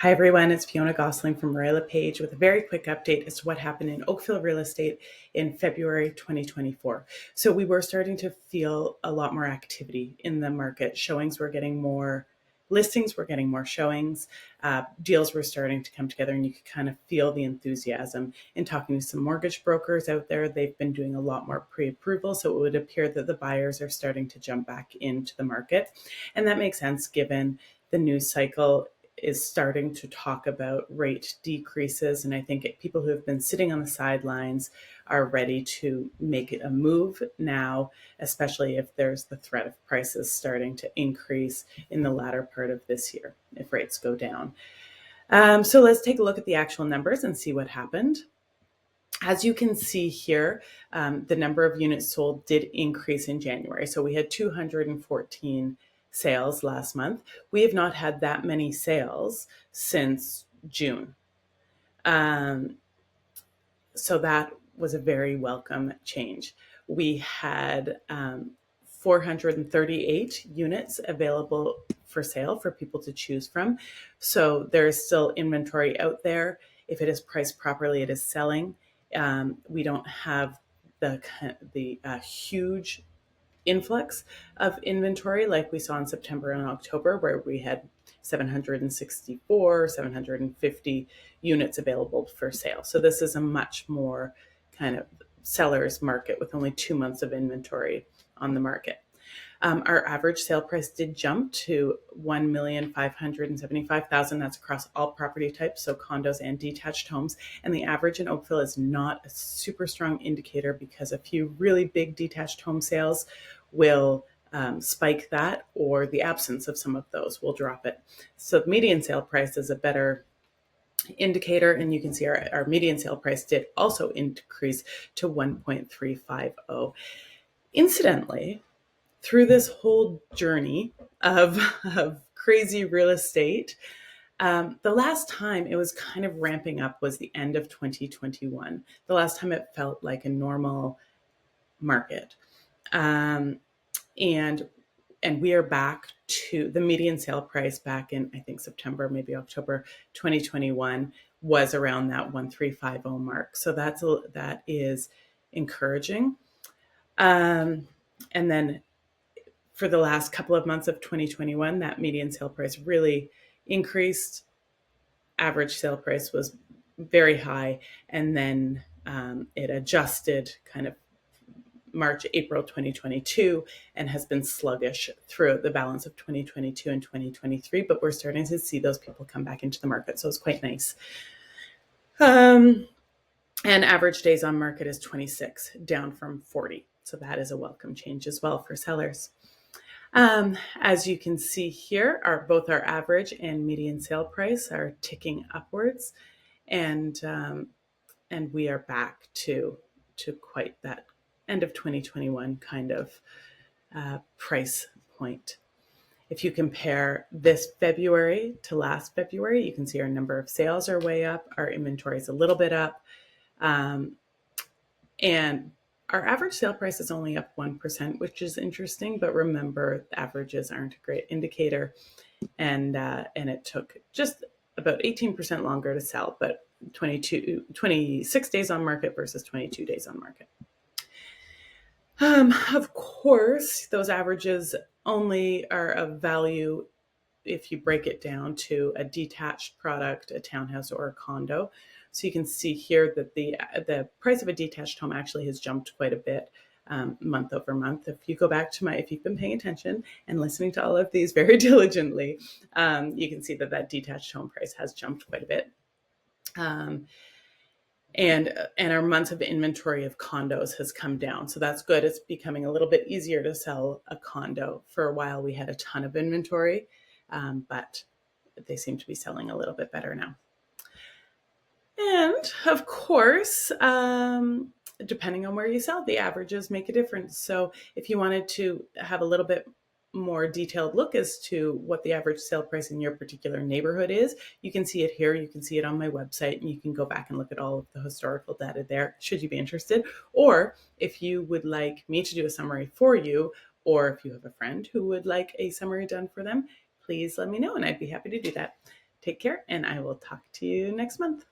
Hi everyone, it's Fionna Gossling from Royal LePage with a very quick update as to what happened in Oakville real estate in February 2024. So we were starting to feel a lot more activity in the market. Showings were getting more, listings were getting more showings, deals were starting to come together, and you could kind of feel the enthusiasm. In talking to some mortgage brokers out there, they've been doing a lot more pre-approval, so it would appear that the buyers are starting to jump back into the market. And that makes sense given the news cycle is starting to talk about rate decreases. And I think people who have been sitting on the sidelines are ready to make a move now, especially if there's the threat of prices starting to increase in the latter part of this year if rates go down. So let's take a look at the actual numbers and see what happened. As you can see here, the number of units sold did increase in January. So we had 214 sales last month. We have not had that many sales since June. So that was a very welcome change. We had 438 units available for sale for people to choose from. So there is still inventory out there. If it is priced properly, it is selling. We don't have the huge influx of inventory like we saw in September and October, where we had 764, 750 units available for sale. So this is a much more kind of seller's market with only 2 months of inventory on the market. Our average sale price did jump to $1,575,000. That's across all property types, so condos and detached homes. And the average in Oakville is not a super strong indicator because a few really big detached home sales will spike that, or the absence of some of those will drop it. So the median sale price is a better indicator, and you can see our median sale price did also increase to 1.350. Incidentally, through this whole journey of crazy real estate, the last time it was kind of ramping up was the end of 2021. The last time it felt like a normal market. And we are back to the median sale price back in, I think, September, maybe October 2021 was around that 1,350 mark. So that is encouraging. And then for the last couple of months of 2021, that median sale price really increased. Average sale price was very high, and then it adjusted kind of March, April 2022, and has been sluggish throughout the balance of 2022 and 2023, but we're starting to see those people come back into the market, so it's quite nice. And average days on market is 26, down from 40, so that is a welcome change as well for sellers. As you can see here, both our average and median sale price are ticking upwards, and we are back to quite that end of 2021 kind of price point. If you compare this February to last February, you can see our number of sales are way up, our inventory is a little bit up, and our average sale price is only up 1%, which is interesting, but remember, averages aren't a great indicator, and it took just about 18% longer to sell, but 26 days on market versus 22 days on market. Of course, those averages only are of value if you break it down to a detached product, a townhouse, or a condo. So you can see here that the price of a detached home actually has jumped quite a bit month over month. If you go back to if you've been paying attention and listening to all of these very diligently, you can see that detached home price has jumped quite a bit. And our months of inventory of condos has come down. So that's good. It's becoming a little bit easier to sell a condo. For a while, we had a ton of inventory, but they seem to be selling a little bit better now. And of course, depending on where you sell, the averages make a difference. So if you wanted to have a little bit more detailed look as to what the average sale price in your particular neighborhood is, you can see it here. You can see it on my website, and you can go back and look at all of the historical data there, should you be interested. Or if you would like me to do a summary for you, or if you have a friend who would like a summary done for them, please let me know, and I'd be happy to do that. Take care, and I will talk to you next month.